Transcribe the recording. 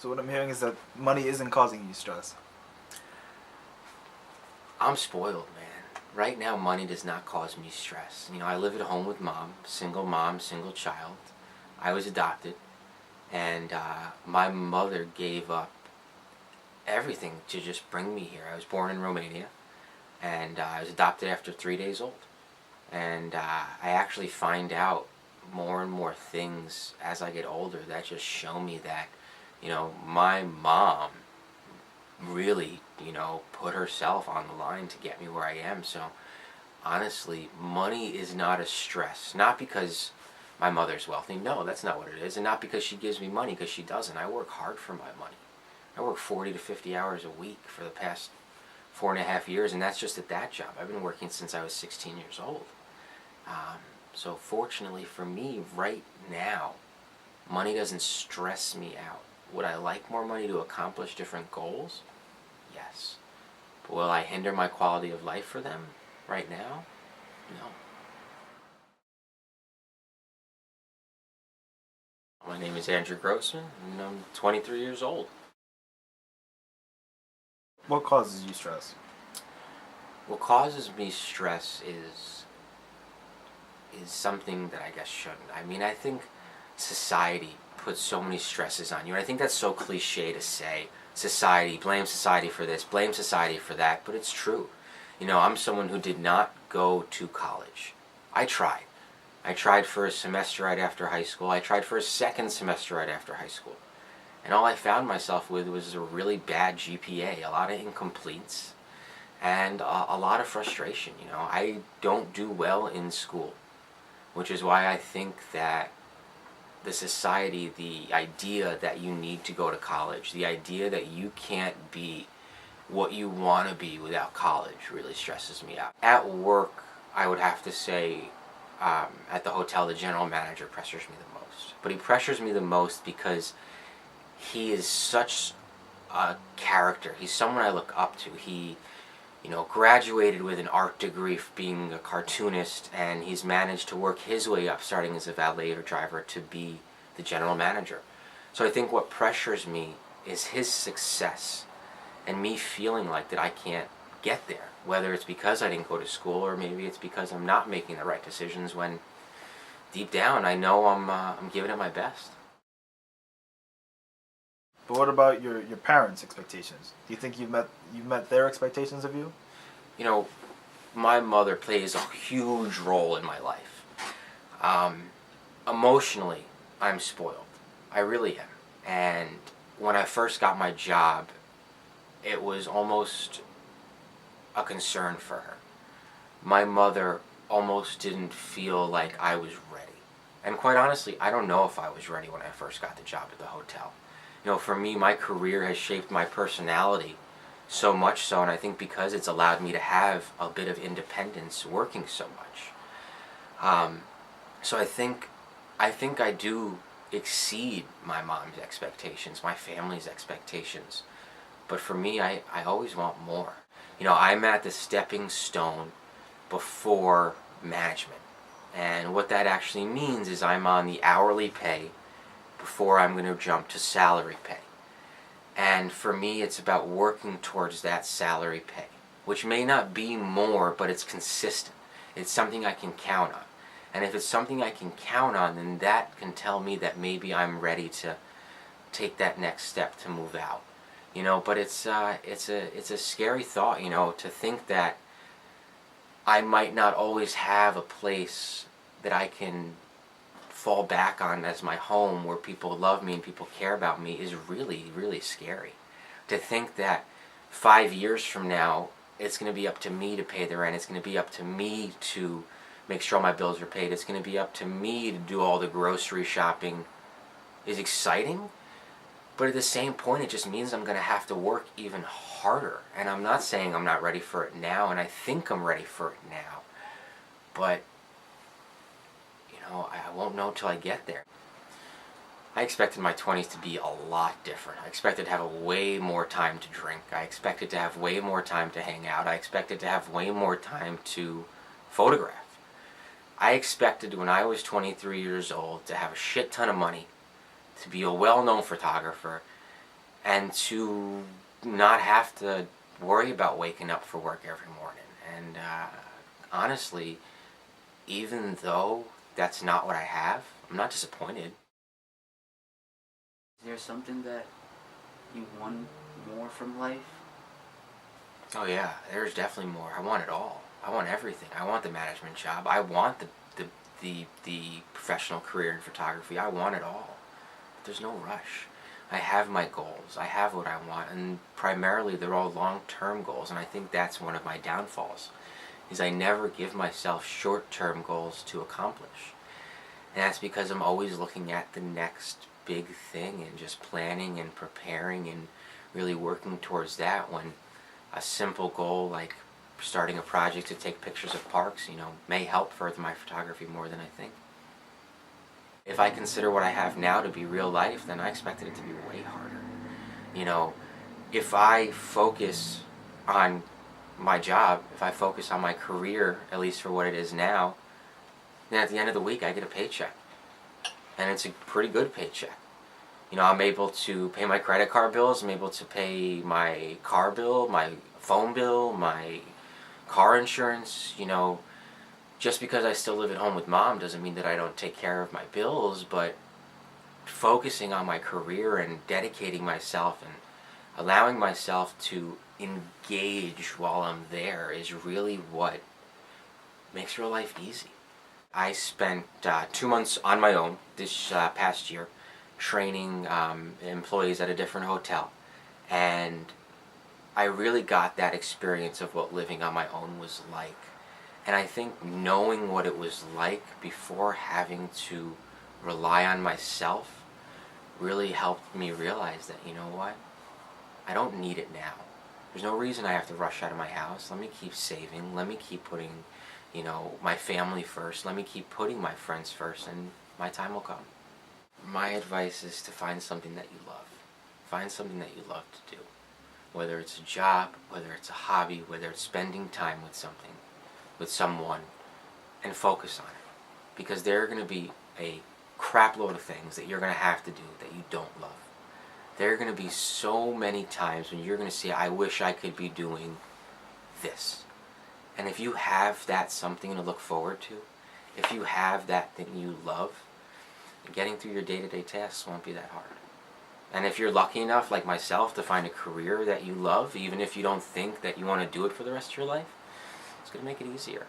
So what I'm hearing is that money isn't causing you stress. I'm spoiled, man. Right now, money does not cause me stress. I live at home with mom, single child. I was adopted, and my mother gave up everything to just bring me here. I was born in Romania, and I was adopted after 3 days old. And I actually find out more and more things as I get older that just show me that, my mom really, put herself on the line to get me where I am. So honestly, money is not a stress. Not because my mother's wealthy. No, that's not what it is. And not because she gives me money, because she doesn't. I work hard for my money. I work 40 to 50 hours a week for the past 4.5 years, and that's just at that job. I've been working since I was 16 years old. So fortunately for me, right now, money doesn't stress me out. Would I like more money to accomplish different goals? Yes. But will I hinder my quality of life for them right now? No. My name is Andrew Grossman, and I'm 23 years old. What causes you stress? What causes me stress is something that I guess shouldn't. I think society puts so many stresses on you, and I think that's so cliche to say. Blame society for this, blame society for that, but it's true. I'm someone who did not go to college. I tried. I tried for a semester right after high school. I tried for a second semester right after high school. And all I found myself with was a really bad GPA, a lot of incompletes, and a lot of frustration. I don't do well in school, which is why I think that the society, the idea that you need to go to college, the idea that you can't be what you want to be without college really stresses me out. At work, I would have to say, at the hotel, the general manager pressures me the most. But he pressures me the most because he is such a character. He's someone I look up to. He graduated with an art degree for being a cartoonist, and he's managed to work his way up, starting as a valet or driver, to be the general manager. So I think what pressures me is his success, and me feeling like that I can't get there, whether it's because I didn't go to school, or maybe it's because I'm not making the right decisions, when deep down I know I'm giving it my best. But what about your parents' expectations? Do you think you've met their expectations of you? My mother plays a huge role in my life. Emotionally, I'm spoiled. I really am. And when I first got my job, it was almost a concern for her. My mother almost didn't feel like I was ready. And quite honestly, I don't know if I was ready when I first got the job at the hotel. For me, my career has shaped my personality so much so, and I think because it's allowed me to have a bit of independence working so much. So I think I do exceed my mom's expectations, my family's expectations. But for me, I always want more. I'm at the stepping stone before management. And what that actually means is I'm on the hourly pay before I'm going to jump to salary pay. And for me, it's about working towards that salary pay, which may not be more, but it's consistent. It's something I can count on. And if it's something I can count on, then that can tell me that maybe I'm ready to take that next step to move out. But it's a scary thought, to think that I might not always have a place that I can fall back on as my home, where people love me and people care about me, is really, really scary. To think that 5 years from now, it's going to be up to me to pay the rent, it's going to be up to me to make sure all my bills are paid, it's going to be up to me to do all the grocery shopping, is exciting. But at the same point, it just means I'm going to have to work even harder. And I'm not saying I'm not ready for it now, and I think I'm ready for it now. But I won't know till I get there. I expected my 20s to be a lot different. I expected to have way more time to drink. I expected to have way more time to hang out. I expected to have way more time to photograph. I expected, when I was 23 years old, to have a shit ton of money, to be a well-known photographer, and to not have to worry about waking up for work every morning. And honestly, even though that's not what I have, I'm not disappointed. Is there something that you want more from life? Oh yeah, there's definitely more. I want it all. I want everything. I want the management job. I want the professional career in photography. I want it all. But there's no rush. I have my goals. I have what I want, and primarily they're all long-term goals. And I think that's one of my downfalls, is I never give myself short-term goals to accomplish. And that's because I'm always looking at the next big thing and just planning and preparing and really working towards that, when a simple goal like starting a project to take pictures of parks, may help further my photography more than I think. If I consider what I have now to be real life, then I expected it to be way harder. If I focus on my job, if I focus on my career, at least for what it is now, then at the end of the week I get a paycheck. And it's a pretty good paycheck. I'm able to pay my credit card bills, I'm able to pay my car bill, my phone bill, my car insurance. Just because I still live at home with Mom doesn't mean that I don't take care of my bills, but focusing on my career and dedicating myself and allowing myself to engage while I'm there is really what makes real life easy. I spent 2 months on my own this past year training employees at a different hotel, and I really got that experience of what living on my own was like. And I think knowing what it was like before having to rely on myself really helped me realize that, you know what, I don't need it now. There's no reason I have to rush out of my house. Let me keep saving. Let me keep putting, my family first. Let me keep putting my friends first, and my time will come. My advice is to find something that you love. Find something that you love to do. Whether it's a job, whether it's a hobby, whether it's spending time with something, with someone, and focus on it. Because there are going to be a crap load of things that you're going to have to do that you don't love. There are going to be so many times when you're going to say, I wish I could be doing this. And if you have that something to look forward to, if you have that thing you love, getting through your day-to-day tasks won't be that hard. And if you're lucky enough, like myself, to find a career that you love, even if you don't think that you want to do it for the rest of your life, it's going to make it easier.